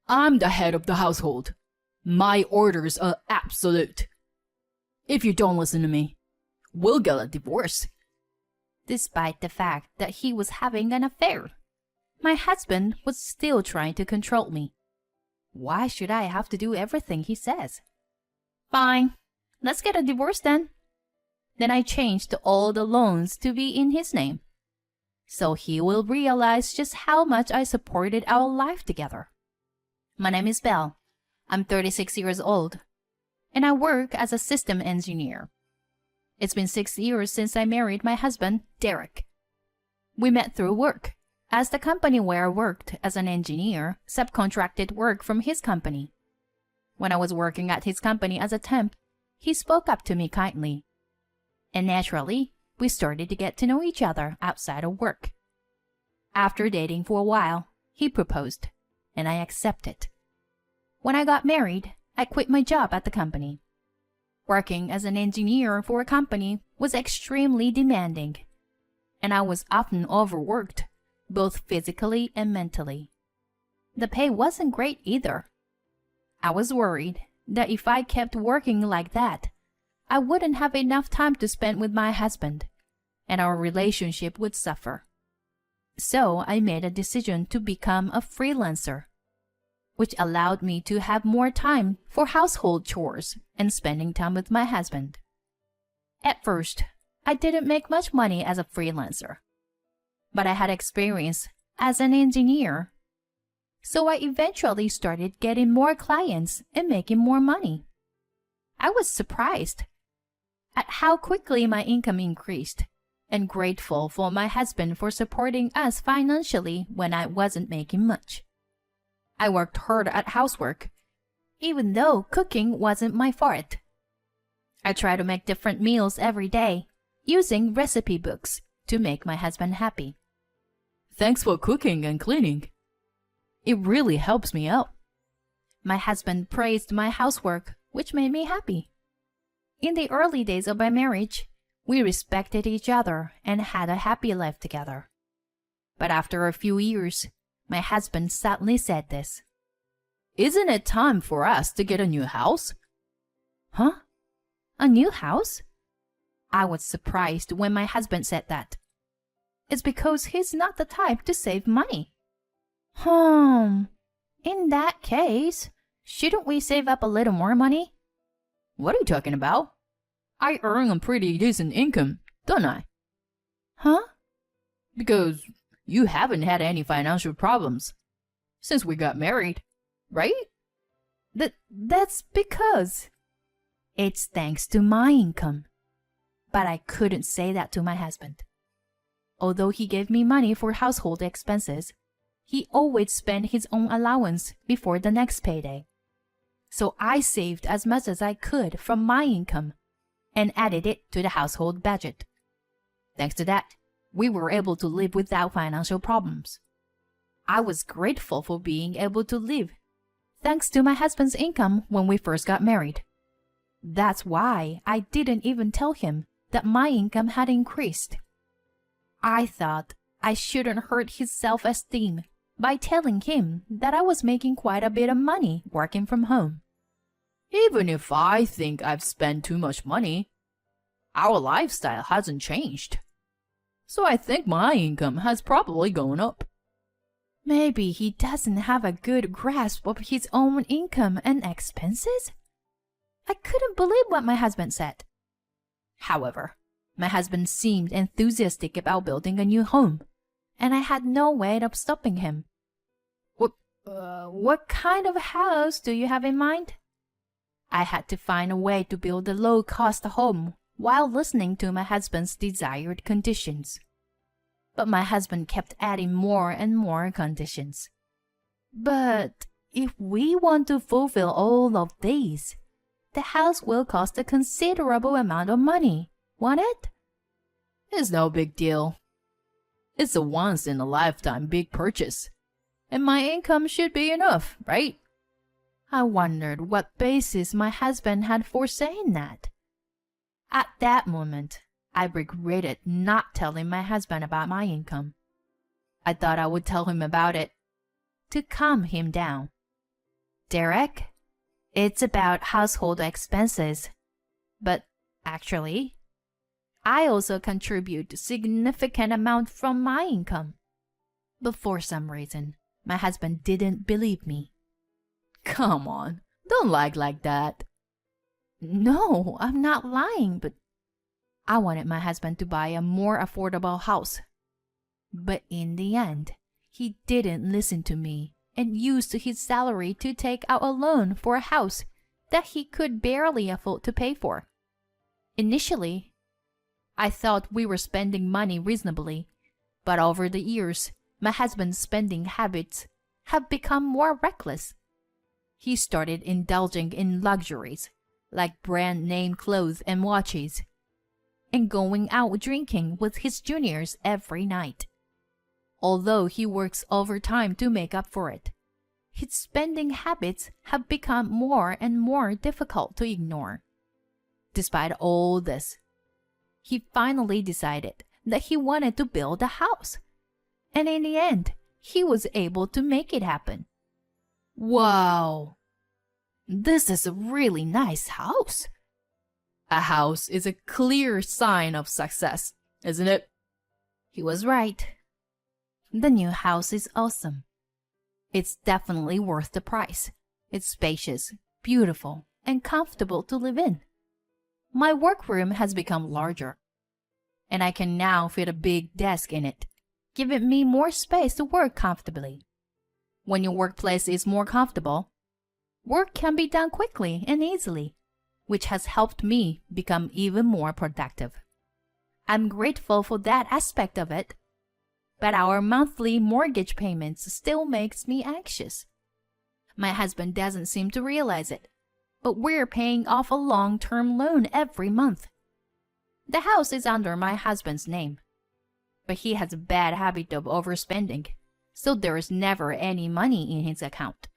I'm the head of the household. My orders are absolute. If you don't listen to me, we'll get a divorce. Despite the fact that he was having an affair, my husband was still trying to control me. Why should I have to do everything he says? Fine, let's get a divorce then. Then I changed all the loans to be in his name, so he will realize just how much I supported our life together. My name is Belle. I'm 36 years old, and I work as a system engineer. It's been 6 years since I married my husband, Derek. We met through work, as the company where I worked as an engineer subcontracted work from his company. When I was working at his company as a temp, he spoke up to me kindly. And naturally, we started to get to know each other outside of work. After dating for a while, he proposed, and I accepted. When I got married, I quit my job at the company. Working as an engineer for a company was extremely demanding, and I was often overworked, both physically and mentally. The pay wasn't great either. I was worried that if I kept working like that, I wouldn't have enough time to spend with my husband, and our relationship would suffer. So I made a decision to become a freelancer, which allowed me to have more time for household chores and spending time with my husband. At first, I didn't make much money as a freelancer, but I had experience as an engineer. So I eventually started getting more clients and making more money. I was surprised at how quickly my income increased, and grateful for my husband for supporting us financially when I wasn't making much. I worked hard at housework, even though cooking wasn't my forte. I try to make different meals every day, using recipe books to make my husband happy. Thanks for cooking and cleaning. It really helps me out. My husband praised my housework, which made me happy. In the early days of my marriage, we respected each other and had a happy life together. But after a few years, my husband suddenly said this. Isn't it time for us to get a new house? Huh? A new house? I was surprised when my husband said that. It's because he's not the type to save money. In that case, shouldn't we save up a little more money? What are you talking about? I earn a pretty decent income, don't I? Huh? Because you haven't had any financial problems since we got married, right? That's because it's thanks to my income. But I couldn't say that to my husband. Although he gave me money for household expenses, he always spent his own allowance before the next payday. So I saved as much as I could from my income and added it to the household budget. Thanks to that, we were able to live without financial problems. I was grateful for being able to live thanks to my husband's income when we first got married. That's why I didn't even tell him that my income had increased. I thought I shouldn't hurt his self-esteem by telling him that I was making quite a bit of money working from home. Even if I think I've spent too much money, our lifestyle hasn't changed. So I think my income has probably gone up. Maybe he doesn't have a good grasp of his own income and expenses? I couldn't believe what my husband said. However, my husband seemed enthusiastic about building a new home, and I had no way of stopping him. What kind of house do you have in mind? I had to find a way to build a low-cost home while listening to my husband's desired conditions. But my husband kept adding more and more conditions. But if we want to fulfill all of these, the house will cost a considerable amount of money, won't it? It's no big deal. It's a once-in-a-lifetime big purchase, and my income should be enough, right? I wondered what basis my husband had for saying that. At that moment, I regretted not telling my husband about my income. I thought I would tell him about it to calm him down. Derek, it's about household expenses. But actually, I also contribute a significant amount from my income. But for some reason, my husband didn't believe me. Come on, don't lie like that. No, I'm not lying, but I wanted my husband to buy a more affordable house. But in the end, he didn't listen to me and used his salary to take out a loan for a house that he could barely afford to pay for. Initially, I thought we were spending money reasonably, but over the years, my husband's spending habits have become more reckless. He started indulging in luxuries, like brand name clothes and watches, and going out drinking with his juniors every night. Although he works overtime to make up for it, his spending habits have become more and more difficult to ignore. Despite all this, he finally decided that he wanted to build a house, and in the end, he was able to make it happen. Wow! This is a really nice house. A house is a clear sign of success, isn't it? He was right. The new house is awesome. It's definitely worth the price. It's spacious, beautiful, and comfortable to live in. My workroom has become larger, and I can now fit a big desk in it, giving me more space to work comfortably. When your workplace is more comfortable, work can be done quickly and easily, which has helped me become even more productive. I'm grateful for that aspect of it, but our monthly mortgage payments still makes me anxious. My husband doesn't seem to realize it, but we're paying off a long-term loan every month. The house is under my husband's name, but he has a bad habit of overspending, so there is never any money in his account.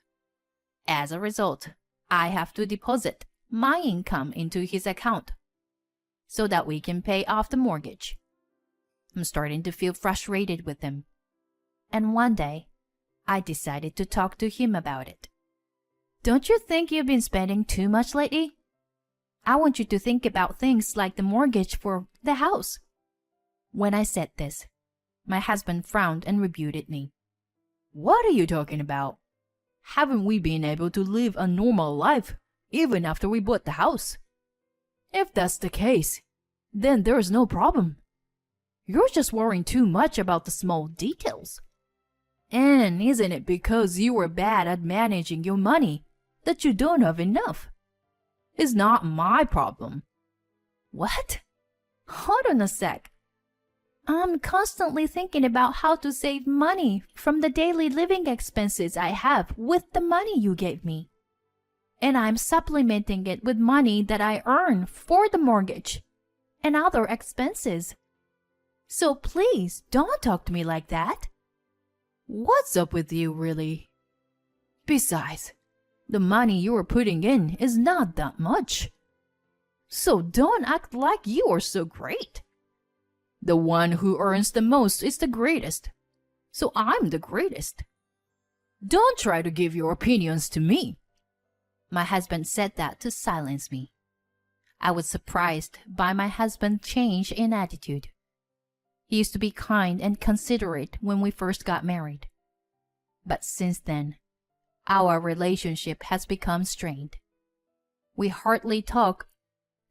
As a result, I have to deposit my income into his account so that we can pay off the mortgage. I'm starting to feel frustrated with him, and one day, I decided to talk to him about it. Don't you think you've been spending too much lately? I want you to think about things like the mortgage for the house. When I said this, my husband frowned and rebuked me. What are you talking about? Haven't we been able to live a normal life even after we bought the house? If that's the case, then there's no problem. You're just worrying too much about the small details. And isn't it because you were bad at managing your money that you don't have enough? It's not my problem. What? Hold on a sec. I'm constantly thinking about how to save money from the daily living expenses I have with the money you gave me. And I'm supplementing it with money that I earn for the mortgage and other expenses. So please don't talk to me like that. What's up with you, really? Besides, the money you are putting in is not that much. So don't act like you are so great. The one who earns the most is the greatest. So I'm the greatest. Don't try to give your opinions to me. My husband said that to silence me. I was surprised by my husband's change in attitude. He used to be kind and considerate when we first got married. But since then, our relationship has become strained. We hardly talk,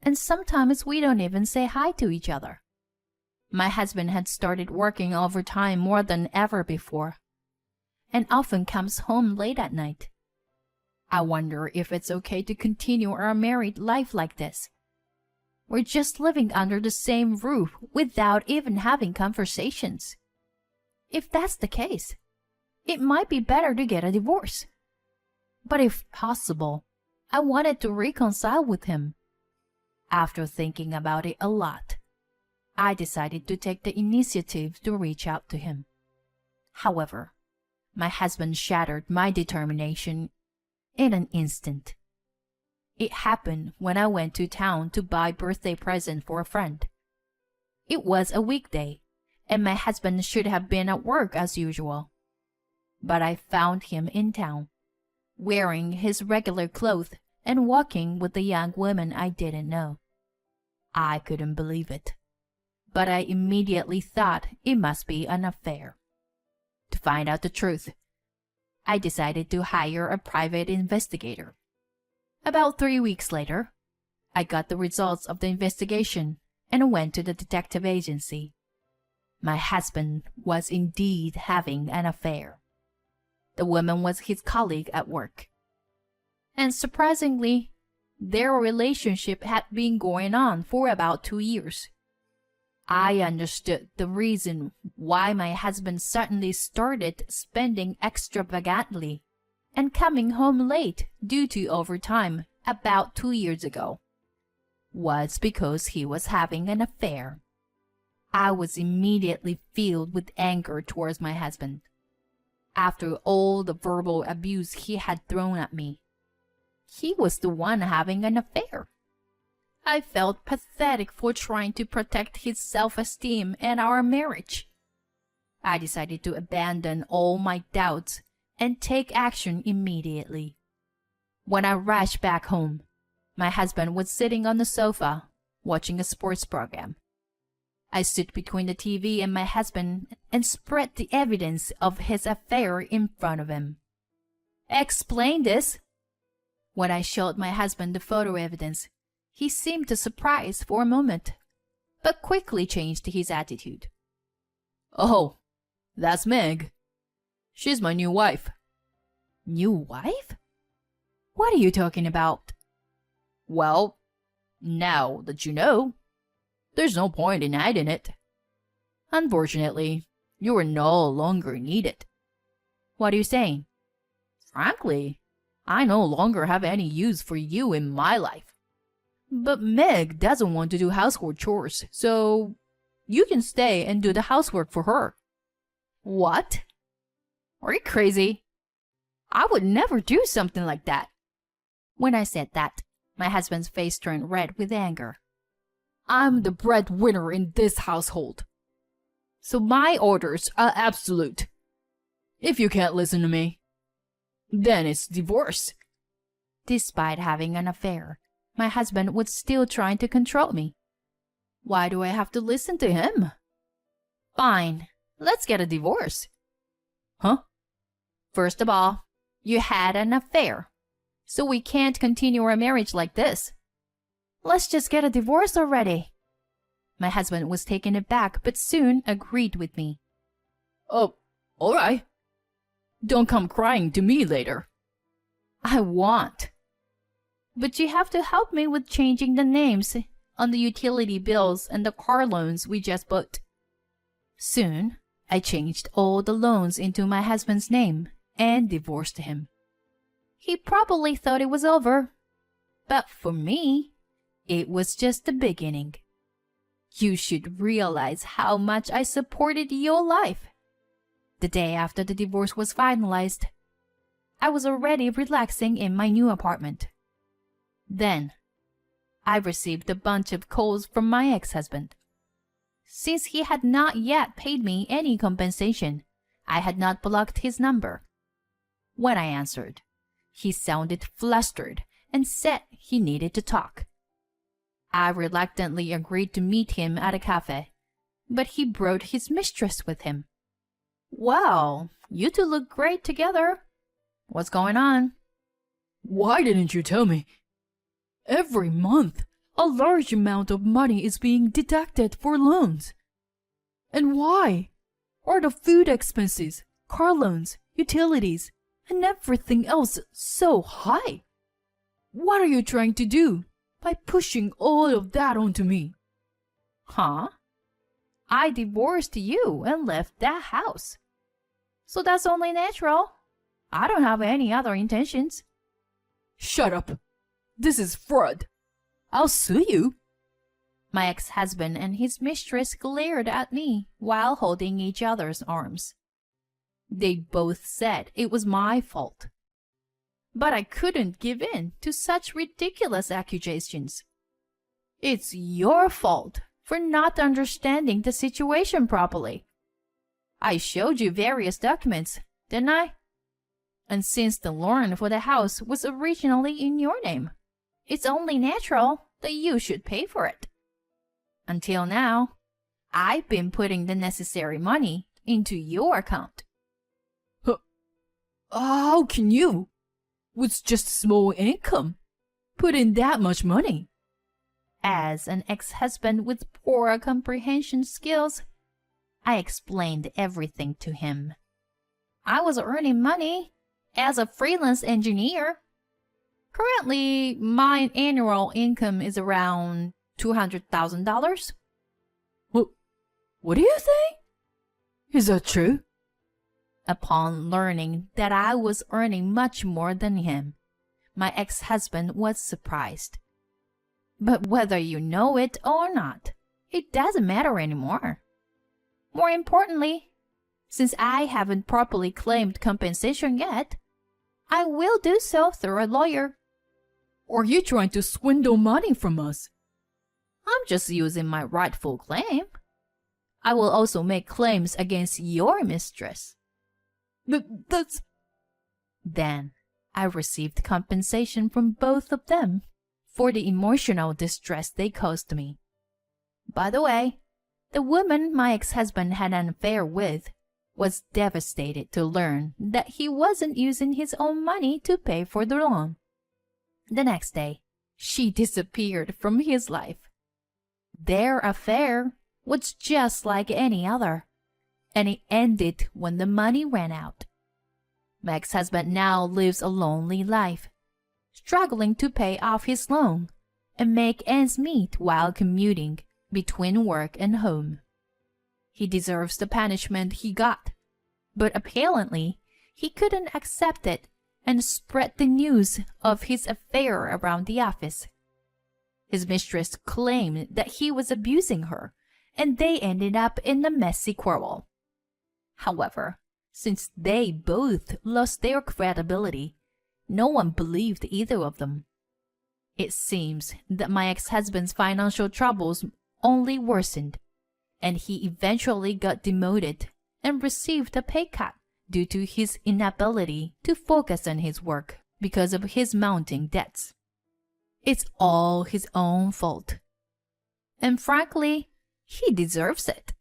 and sometimes we don't even say hi to each other. My husband had started working overtime more than ever before, and often comes home late at night. I wonder if it's okay to continue our married life like this. We're just living under the same roof without even having conversations. If that's the case, it might be better to get a divorce. But if possible, I wanted to reconcile with him. After thinking about it a lot, I decided to take the initiative to reach out to him. However, my husband shattered my determination in an instant. It happened when I went to town to buy birthday present for a friend. It was a weekday, and my husband should have been at work as usual. But I found him in town, wearing his regular clothes and walking with a young woman I didn't know. I couldn't believe it, but I immediately thought it must be an affair. To find out the truth, I decided to hire a private investigator. About 3 weeks later, I got the results of the investigation and went to the detective agency. My husband was indeed having an affair. The woman was his colleague at work. And surprisingly, their relationship had been going on for about 2 years. I understood the reason why my husband suddenly started spending extravagantly and coming home late due to overtime about 2 years ago was because he was having an affair. I was immediately filled with anger towards my husband. After all the verbal abuse he had thrown at me, he was the one having an affair. I felt pathetic for trying to protect his self-esteem and our marriage. I decided to abandon all my doubts and take action immediately. When I rushed back home, my husband was sitting on the sofa, watching a sports program. I stood between the TV and my husband and spread the evidence of his affair in front of him. "Explain this." When I showed my husband the photo evidence, he seemed surprised for a moment, but quickly changed his attitude. "Oh, that's Meg. She's my new wife." "New wife? What are you talking about?" "Well, now that you know, there's no point in hiding it. Unfortunately, you are no longer needed." "What are you saying?" "Frankly, I no longer have any use for you in my life. But Meg doesn't want to do household chores, so you can stay and do the housework for her." "What? Are you crazy? I would never do something like that." When I said that, my husband's face turned red with anger. "I'm the breadwinner in this household, so my orders are absolute. If you can't listen to me, then it's divorce." Despite having an affair, my husband was still trying to control me. Why do I have to listen to him? "Fine, let's get a divorce." "Huh?" "First of all, you had an affair, so we can't continue our marriage like this. Let's just get a divorce already." My husband was taken aback but soon agreed with me. "Oh, all right. Don't come crying to me later." "I won't. But you have to help me with changing the names on the utility bills and the car loans we just bought." Soon, I changed all the loans into my husband's name and divorced him. He probably thought it was over, but for me, it was just the beginning. You should realize how much I supported your life. The day after the divorce was finalized, I was already relaxing in my new apartment. Then, I received a bunch of calls from my ex-husband. Since he had not yet paid me any compensation, I had not blocked his number. When I answered, he sounded flustered and said he needed to talk. I reluctantly agreed to meet him at a cafe, but he brought his mistress with him. "Well, you two look great together. What's going on?" "Why didn't you tell me? Every month, a large amount of money is being deducted for loans. And why are the food expenses, car loans, utilities, and everything else so high? What are you trying to do by pushing all of that onto me?" "Huh? I divorced you and left that house. So that's only natural. I don't have any other intentions." "Shut up. This is fraud. I'll sue you." My ex-husband and his mistress glared at me while holding each other's arms. They both said it was my fault. But I couldn't give in to such ridiculous accusations. "It's your fault for not understanding the situation properly. I showed you various documents, didn't I?" And since the loan for the house was originally in your name, it's only natural that you should pay for it. Until now, I've been putting the necessary money into your account. How can you, with just small income, put in that much money? As an ex-husband with poor comprehension skills, I explained everything to him. I was earning money as a freelance engineer. Currently, my annual income is around $200,000. What do you think? Is that true? Upon learning that I was earning much more than him, my ex-husband was surprised. But whether you know it or not, it doesn't matter anymore. More importantly, since I haven't properly claimed compensation yet, I will do so through a lawyer. Are you trying to swindle money from us? I'm just using my rightful claim. I will also make claims against your mistress. That's... Then I received compensation from both of them for the emotional distress they caused me. By the way, the woman my ex-husband had an affair with was devastated to learn that he wasn't using his own money to pay for the loan. The next day, she disappeared from his life. Their affair was just like any other, and it ended when the money ran out. My ex-husband now lives a lonely life, struggling to pay off his loan and make ends meet while commuting between work and home. He deserves the punishment he got, but apparently he couldn't accept it and spread the news of his affair around the office. His mistress claimed that he was abusing her, and they ended up in a messy quarrel. However, since they both lost their credibility, no one believed either of them. It seems that my ex-husband's financial troubles only worsened, and he eventually got demoted and received a pay cut due to his inability to focus on his work because of his mounting debts. It's all his own fault. And frankly, he deserves it.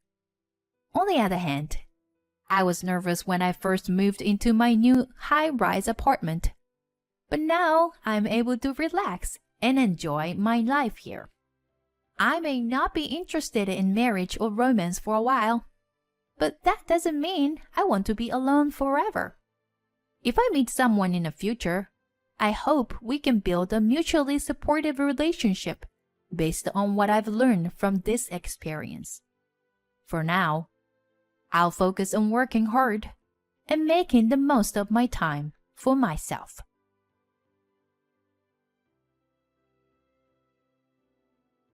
On the other hand, I was nervous when I first moved into my new high-rise apartment, but now I'm able to relax and enjoy my life here. I may not be interested in marriage or romance for a while, but that doesn't mean I want to be alone forever. If I meet someone in the future, I hope we can build a mutually supportive relationship based on what I've learned from this experience. For now, I'll focus on working hard and making the most of my time for myself.